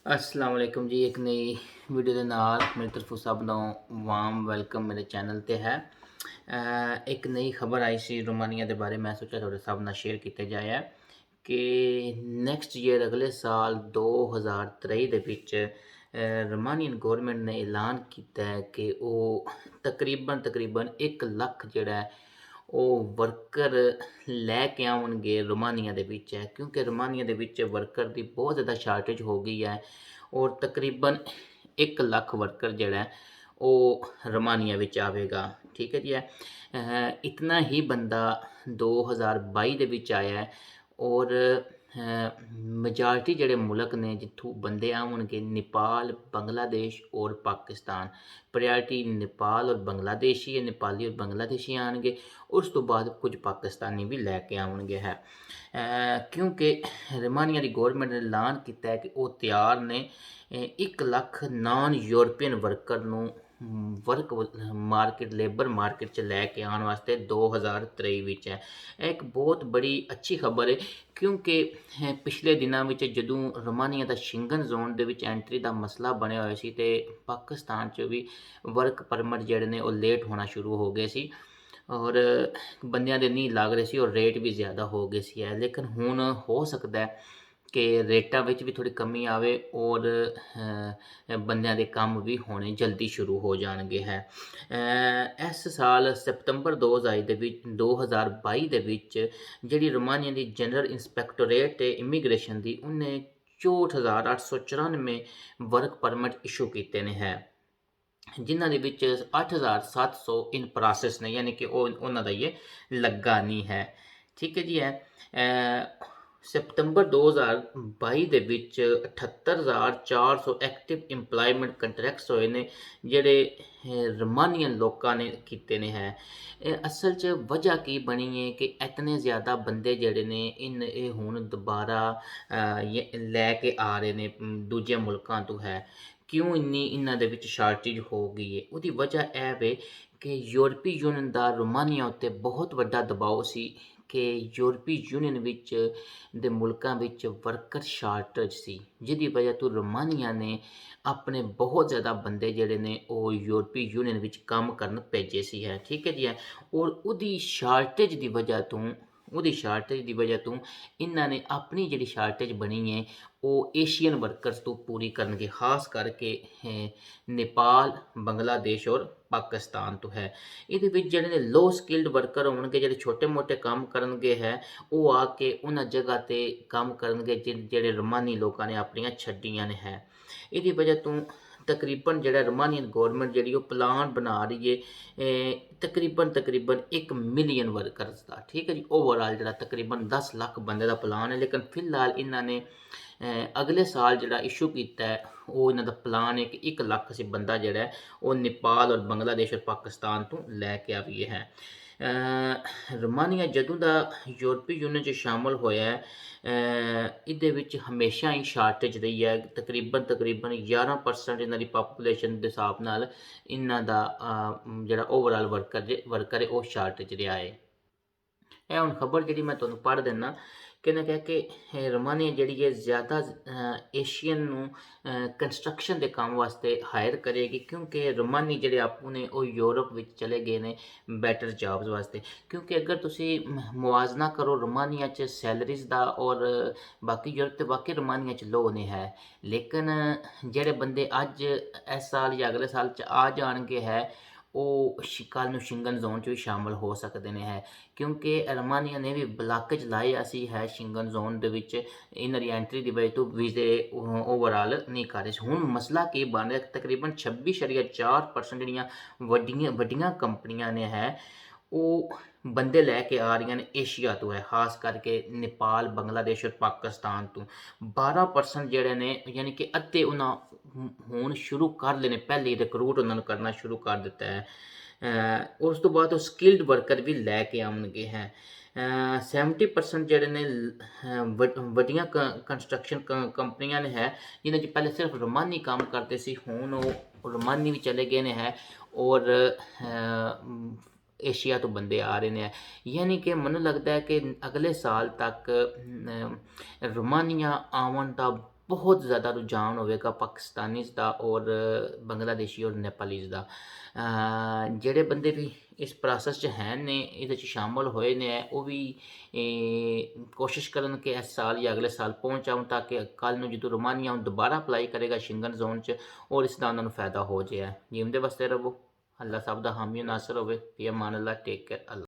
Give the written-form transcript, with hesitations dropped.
अस्सलाम वालेकुम जी। एक नई वीडियो ਦੇ ਨਾਲ ਮੇਰੀ ਤਰਫੋਂ ਸਭ ਨੂੰ ਵਾਰਮ ਵੈਲਕਮ ਮੇਰੇ ਚੈਨਲ ਤੇ ਹੈ। ਇੱਕ ਨਈ ਖਬਰ ਆਈ ਸੀ ਰੋਮਾਨੀਆ ਦੇ ਬਾਰੇ, ਮੈਂ ਸੋਚਿਆ ਤੁਹਾਡੇ ਸਭ ਨਾਲ ਸ਼ੇਅਰ ਕੀਤਾ ਜਾਏ ਕਿ ਨੈਕਸਟ ਈਅਰ ਅਗਲੇ ਸਾਲ 2023 ਦੇ ਵਿੱਚ ਰੋਮਾਨੀਅਨ ਗਵਰਨਮੈਂਟ ਨੇ ਐਲਾਨ ਕੀਤਾ ਹੈ ਕਿ ਉਹ ਤਕਰੀਬਨ 1 ਲੱਖ ਜਿਹੜਾ ਹੈ ਉਹ ਵਰਕਰ ਲੈ ਕੇ ਆਉਣਗੇ ਰੋਮਾਨੀਆ ਦੇ ਵਿੱਚ ਹੈ, ਕਿਉਂਕਿ ਰੋਮਾਨੀਆ ਦੇ ਵਿੱਚ ਵਰਕਰ ਦੀ ਬਹੁਤ ਜ਼ਿਆਦਾ ਸ਼ਾਰਟੇਜ ਹੋ ਗਈ ਹੈ ਔਰ ਤਕਰੀਬਨ 1 ਲੱਖ ਵਰਕਰ ਜਿਹੜਾ ਹੈ ਉਹ ਰੋਮਾਨੀਆ ਵਿੱਚ ਆਵੇਗਾ। ਠੀਕ ਹੈ ਜੀ। ਇਤਨਾ ਹੀ ਬੰਦਾ 2022 ਦੇ ਵਿੱਚ ਆਇਆ ਹੈ ਔਰ ਮੈਜੋਰਟੀ ਜਿਹੜੇ ਮੁਲਕ ਨੇ ਜਿੱਥੋਂ ਬੰਦੇ ਆਉਣਗੇ ਨੇਪਾਲ, ਬੰਗਲਾदेश ਔਰ ਪਾਕਿਸਤਾਨ। ਪ੍ਰਾਇਰਟੀ ਨੇਪਾਲ ਔਰ ਬੰਗਲਾदेशी ਹੈ, ਨੇਪਾਲੀ ਔਰ ਬੰਗਲਾदेशी ਆਉਣਗੇ। ਉਸ ਤੋਂ ਬਾਅਦ ਕੁਝ ਪਾਕਿਸਤਾਨੀ ਵੀ ਲੈ ਕੇ ਆਉਣਗੇ ਹੈ, ਕਿਉਂਕਿ ਰੋਮਾਨੀਆ ਦੀ ਗੌਰਮੈਂਟ ਨੇ ਐਲਾਨ ਕੀਤਾ ਹੈ ਕਿ ਉਹ ਤਿਆਰ ਨੇ 1 ਲੱਖ ਨਾਨ ਯੂਰਪੀਅਨ ਵਰਕਰ ਨੂੰ ਵਰਕ ਮਾਰਕੀਟ ਲੇਬਰ ਮਾਰਕੀਟ 'ਚ ਲੈ ਕੇ ਆਉਣ ਵਾਸਤੇ 2023 ਵਿੱਚ ਹੈ। ਇਹ ਇੱਕ ਬਹੁਤ ਬੜੀ ਅੱਛੀ ਖਬਰ ਹੈ, ਕਿਉਂਕਿ ਪਿਛਲੇ ਦਿਨਾਂ ਵਿੱਚ ਜਦੋਂ ਰੋਮਾਨੀਆ ਦਾ ਸ਼ਿੰਗਨ ਜ਼ੋਨ ਦੇ ਵਿੱਚ ਐਂਟਰੀ ਦਾ ਮਸਲਾ ਬਣਿਆ ਹੋਇਆ ਸੀ ਤੇ ਪਾਕਿਸਤਾਨ 'ਚ ਵੀ ਵਰਕ ਪਰਮਿਟ ਜਿਹੜੇ ਨੇ ਉਹ ਲੇਟ ਹੋਣਾ ਸ਼ੁਰੂ ਹੋ ਗਏ ਸੀ ਔਰ ਬੰਦਿਆਂ ਦੇ ਨਹੀਂ ਲੱਗ ਰਹੇ ਸੀ ਔਰ ਰੇਟ ਵੀ ਜ਼ਿਆਦਾ ਹੋ ਗਏ ਸੀ ਹੈ। ਲੇਕਿਨ ਹੁਣ ਹੋ ਸਕਦਾ ਕਿ ਰੇਟਾਂ ਵਿੱਚ ਵੀ ਥੋੜੀ ਕਮੀ ਆਵੇ ਔਰ ਬੰਦਿਆਂ ਦੇ ਕੰਮ ਵੀ ਹੋਣੇ ਜਲਦੀ ਸ਼ੁਰੂ ਹੋ ਜਾਣਗੇ ਹੈ। ਇਸ ਸਾਲ ਸਤੰਬਰ 2022 ਦੇ ਵਿੱਚ ਜਿਹੜੀ ਰੋਮਾਨੀਆ ਦੀ ਜਨਰਲ ਇੰਸਪੈਕਟੋਰੇਟ ਤੇ ਇਮੀਗ੍ਰੇਸ਼ਨ ਦੀ ਉਹਨੇ 64,894 ਵਰਕ ਪਰਮਿਟ ਇਸ਼ੂ ਕੀਤੇ ਨੇ ਹੈ, ਜਿਨ੍ਹਾਂ ਦੇ ਵਿੱਚ 8,700 ਇਨ ਪ੍ਰੋਸੈਸ ਨੇ, ਯਾਨੀ ਕਿ ਉਹਨਾਂ ਦਾ ਇਹ ਲੱਗਾ ਨਹੀਂ ਹੈ। ਠੀਕ ਹੈ ਜੀ। ਸਤੰਬਰ 2022 ਦੇ ਵਿੱਚ 78,400 ਐਕਟਿਵ ਇੰਪਲਾਇਮੈਂਟ ਕੰਟਰੈਕਟਸ ਹੋਏ ਨੇ ਜਿਹੜੇ ਰੋਮਾਨੀਅਨ ਲੋਕਾਂ ਨੇ ਕੀਤੇ ਨੇ ਹੈ। ਅਸਲ 'ਚ ਵਜ੍ਹਾ ਕੀ ਬਣੀ ਹੈ ਕਿ ਇਤਨੇ ਜ਼ਿਆਦਾ ਬੰਦੇ ਜਿਹੜੇ ਨੇ ਇਹ ਹੁਣ ਦੁਬਾਰਾ ਲੈ ਕੇ ਆ ਰਹੇ ਨੇ ਦੂਜੇ ਮੁਲਕਾਂ ਤੋਂ ਹੈ। ਕਿਉਂ ਇੰਨੀ ਇਹਨਾਂ ਦੇ ਵਿੱਚ ਸ਼ਾਰਟੇਜ ਹੋ ਗਈ ਹੈ? ਉਹਦੀ ਵਜ੍ਹਾ ਇਹ ਵੇ ਕਿ ਯੂਰਪੀ ਯੂਨੀਅਨ ਦਾ ਰੋਮਾਨੀਆ ਉੱਤੇ ਬਹੁਤ ਵੱਡਾ ਦਬਾਅ ਸੀ ਕਿ ਯੂਰਪੀ ਯੂਨੀਅਨ ਵਿੱਚ ਦੇ ਮੁਲਕਾਂ ਵਿੱਚ ਵਰਕਰ ਸ਼ਾਰਟੇਜ ਸੀ, ਜਿਹਦੀ ਵਜ੍ਹਾ ਤੋਂ ਰੋਮਾਨੀਆ ਨੇ ਆਪਣੇ ਬਹੁਤ ਜ਼ਿਆਦਾ ਬੰਦੇ ਜਿਹੜੇ ਨੇ ਉਹ ਯੂਰਪੀ ਯੂਨੀਅਨ ਵਿੱਚ ਕੰਮ ਕਰਨ ਭੇਜੇ ਸੀ ਹੈ। ਠੀਕ ਹੈ ਜੀ। ਔਰ ਉਹਦੀ ਸ਼ਾਰਟੇਜ ਦੀ ਵਜ੍ਹਾ ਤੋਂ ਇਹਨਾਂ ਨੇ ਆਪਣੀ ਜਿਹੜੀ ਸ਼ਾਰਟੇਜ ਬਣੀ ਹੈ ਉਹ ਏਸ਼ੀਅਨ ਵਰਕਰਸ ਤੋਂ ਪੂਰੀ ਕਰਨਗੇ, ਖਾਸ ਕਰਕੇ ਨੇਪਾਲ, ਬੰਗਲਾदेश ਔਰ ਪਾਕਿਸਤਾਨ ਤੋਂ ਹੈ। ਇਹਦੇ ਵਿੱਚ ਜਿਹੜੇ ਨੇ ਲੋ ਸਕਿਲਡ ਵਰਕਰ ਹੋਣਗੇ, ਜਿਹੜੇ ਛੋਟੇ ਮੋਟੇ ਕੰਮ ਕਰਨਗੇ ਹੈ, ਉਹ ਆ ਕੇ ਉਹਨਾਂ ਜਗ੍ਹਾ 'ਤੇ ਕੰਮ ਕਰਨਗੇ ਜਿਹੜੇ ਰੋਮਾਨੀ ਲੋਕਾਂ ਨੇ ਆਪਣੀਆਂ ਛੱਡੀਆਂ ਨੇ ਹੈ। ਇਹਦੀ ਵਜ੍ਹਾ ਤੋਂ ਤਕਰੀਬਨ ਜਿਹੜਾ ਰੋਮਾਨੀਅਨ ਗੌਰਮੈਂਟ ਜਿਹੜੀ ਉਹ ਪਲਾਨ ਬਣਾ ਰਹੀ ਹੈ ਤਕਰੀਬਨ 1 ਮਿਲੀਅਨ ਵਰਕਰਸ ਦਾ। ਠੀਕ ਹੈ ਜੀ। ਓਵਰਆਲ ਜਿਹੜਾ ਤਕਰੀਬਨ 10 ਲੱਖ ਬੰਦੇ ਦਾ ਪਲਾਨ ਹੈ, ਲੇਕਿਨ ਫਿਲਹਾਲ ਇਹਨਾਂ ਨੇ ਅਗਲੇ ਸਾਲ ਜਿਹੜਾ ਇਸ਼ੂ ਕੀਤਾ ਹੈ ਉਹ ਇਹਨਾਂ ਦਾ ਪਲਾਨ ਹੈ ਕਿ 1 ਲੱਖ ਅਸੀਂ ਬੰਦਾ ਜਿਹੜਾ ਉਹ ਨੇਪਾਲ ਔਰ ਬੰਗਲਾदेश ਔਰ ਪਾਕਿਸਤਾਨ ਤੋਂ ਲੈ ਕੇ ਆਵੀਏ ਹੈ। ਰੋਮਾਨੀਆ ਜਦੋਂ ਦਾ ਯੂਰਪੀ ਯੂਨੀਅਨ 'ਚ ਸ਼ਾਮਲ ਹੋਇਆ ਇਹਦੇ ਵਿੱਚ ਹਮੇਸ਼ਾ ਹੀ ਸ਼ਾਰਟੇਜ ਰਹੀ ਹੈ। ਤਕਰੀਬਨ 11% ਇਹਨਾਂ ਦੀ ਪਾਪੂਲੇਸ਼ਨ ਦੇ ਹਿਸਾਬ ਨਾਲ ਇਹਨਾਂ ਦਾ ਜਿਹੜਾ ਓਵਰਆਲ ਵਰਕਰ ਹੈ ਉਹ ਸ਼ਾਰਟੇਜ ਰਿਹਾ ਹੈ। ਇਹ ਹੁਣ ਖਬਰ ਜਿਹੜੀ ਮੈਂ ਤੁਹਾਨੂੰ ਪੜ੍ਹ ਦਿੰਦਾ ਕਿ ਨਾ ਕਿ ਰੋਮਾਨੀਆ ਜਿਹੜੀ ਹੈ ਜ਼ਿਆਦਾ ਏਸ਼ੀਅਨ ਨੂੰ ਕੰਸਟਰਕਸ਼ਨ ਦੇ ਕੰਮ ਵਾਸਤੇ ਹਾਇਰ ਕਰੇਗੀ, ਕਿਉਂਕਿ ਰੋਮਾਨੀ ਜਿਹੜੇ ਆਪੂ ਨੇ ਉਹ ਯੂਰਪ ਵਿੱਚ ਚਲੇ ਗਏ ਨੇ ਬੈਟਰ ਜੌਬਸ ਵਾਸਤੇ। ਕਿਉਂਕਿ ਅਗਰ ਤੁਸੀਂ ਮੁਆਜ਼ਨਾ ਕਰੋ ਰੋਮਾਨੀਆ 'ਚ ਸੈਲਰੀਜ਼ ਦਾ ਔਰ ਬਾਕੀ ਯੂਰਪ ਤੇ ਬਾਕੀ ਰੋਮਾਨੀਆ 'ਚ ਲੋ ਨੇ ਹੈ, ਲੇਕਿਨ ਜਿਹੜੇ ਬੰਦੇ ਅੱਜ ਇਸ ਸਾਲ ਜਾਂ ਅਗਲੇ ਸਾਲ 'ਚ ਆ ਜਾਣਗੇ ਹੈ ਉਹ ਕੱਲ੍ਹ ਨੂੰ ਸ਼ਿੰਗਨ ਜ਼ੋਨ 'ਚ ਵੀ ਸ਼ਾਮਲ ਹੋ ਸਕਦੇ ਨੇ ਹੈ, ਕਿਉਂਕਿ ਰੋਮਾਨੀਆ ਨੇ ਵੀ ਬਲਾਕੇਜ ਲਾਏ ਅਸੀਂ ਹੈ ਸ਼ਿੰਗਨ ਜ਼ੋਨ ਦੇ ਵਿੱਚ ਇਹਨਾਂ ਦੀ ਐਂਟਰੀ ਦੀ ਵਜ੍ਹਾ ਤੋਂ ਵੀਜ਼ੇ ਓਵਰਆਲ ਨਹੀਂ ਕਰ ਰਹੇ ਸੀ। ਹੁਣ ਮਸਲਾ ਕੀ ਬਣ ਰਿਹਾ, ਤਕਰੀਬਨ 26.4% ਜਿਹੜੀਆਂ ਵੱਡੀਆਂ ਕੰਪਨੀਆਂ ਨੇ ਹੈ ਉਹ ਬੰਦੇ ਲੈ ਕੇ ਆ ਰਹੀਆਂ ਨੇ ਏਸ਼ੀਆ ਤੋਂ ਹੈ, ਖਾਸ ਕਰਕੇ ਨੇਪਾਲ, ਬੰਗਲਾदेश ਔਰ ਪਾਕਿਸਤਾਨ ਤੋਂ। 12% ਜਿਹੜੇ ਨੇ ਯਾਨੀ ਕਿ ਅੱਧੇ ਉਹਨਾਂ ਹੁਣ ਸ਼ੁਰੂ ਕਰ ਲਏ ਨੇ, ਪਹਿਲੇ ਹੀ ਰਿਕਰੂਟ ਉਹਨਾਂ ਨੂੰ ਕਰਨਾ ਸ਼ੁਰੂ ਕਰ ਦਿੱਤਾ ਹੈ। ਉਸ ਤੋਂ ਬਾਅਦ ਉਹ ਸਕਿਲਡ ਵਰਕਰ ਵੀ ਲੈ ਕੇ ਆਉਣਗੇ ਹੈ। 70% ਜਿਹੜੇ ਨੇ ਵੱਡੀਆਂ ਕੰਸਟਰਕਸ਼ਨ ਕੰਪਨੀਆਂ ਨੇ ਹੈ, ਜਿਨ੍ਹਾਂ 'ਚ ਪਹਿਲੇ ਸਿਰਫ ਰੋਮਾਨੀ ਕੰਮ ਕਰਦੇ ਸੀ, ਹੁਣ ਉਹ ਰੋਮਾਨੀ ਵੀ ਚਲੇ ਗਏ ਨੇ ਹੈ ਔਰ ਏਸ਼ੀਆ ਤੋਂ ਬੰਦੇ ਆ ਰਹੇ ਨੇ। ਯਾਨੀ ਕਿ ਮੈਨੂੰ ਲੱਗਦਾ ਹੈ ਕਿ ਅਗਲੇ ਸਾਲ ਤੱਕ ਰੋਮਾਨੀਆ ਆਉਣ ਦਾ ਬਹੁਤ ਜ਼ਿਆਦਾ ਰੁਝਾਨ ਹੋਵੇਗਾ ਪਾਕਿਸਤਾਨੀਜ਼ ਦਾ ਔਰ ਬੰਗਲਾਦੇਸ਼ੀ ਔਰ ਨੇਪਾਲੀਜ਼ ਦਾ। ਜਿਹੜੇ ਬੰਦੇ ਵੀ ਇਸ ਪ੍ਰੋਸੈਸ 'ਚ ਹੈ ਨੇ, ਇਹਦੇ 'ਚ ਸ਼ਾਮਲ ਹੋਏ ਨੇ, ਉਹ ਵੀ ਕੋਸ਼ਿਸ਼ ਕਰਨ ਕਿ ਇਸ ਸਾਲ ਜਾਂ ਅਗਲੇ ਸਾਲ ਪਹੁੰਚ ਜਾਣ, ਤਾਂ ਕਿ ਕੱਲ੍ਹ ਨੂੰ ਜਦੋਂ ਰੋਮਾਨੀਆ ਹੁਣ ਦੁਬਾਰਾ ਅਪਲਾਈ ਕਰੇਗਾ ਸ਼ਿੰਗਨ ਜ਼ੋਨ 'ਚ, ਔਰ ਇਸ ਦਾ ਉਹਨਾਂ ਨੂੰ ਫਾਇਦਾ ਹੋ ਜਾਏ। ਜਿਉਂਦੇ ਵਸਦੇ ਰਹੋ, ਅੱਲਾ ਸਭ ਦਾ ਹਾਮੀ ਨਾਸਰ ਹੋਵੇ। ਫੀ ਅਮਾਨ ਅੱਲਾ, ਟੇਕ ਕੇਅਰ, ਅੱਲਾ।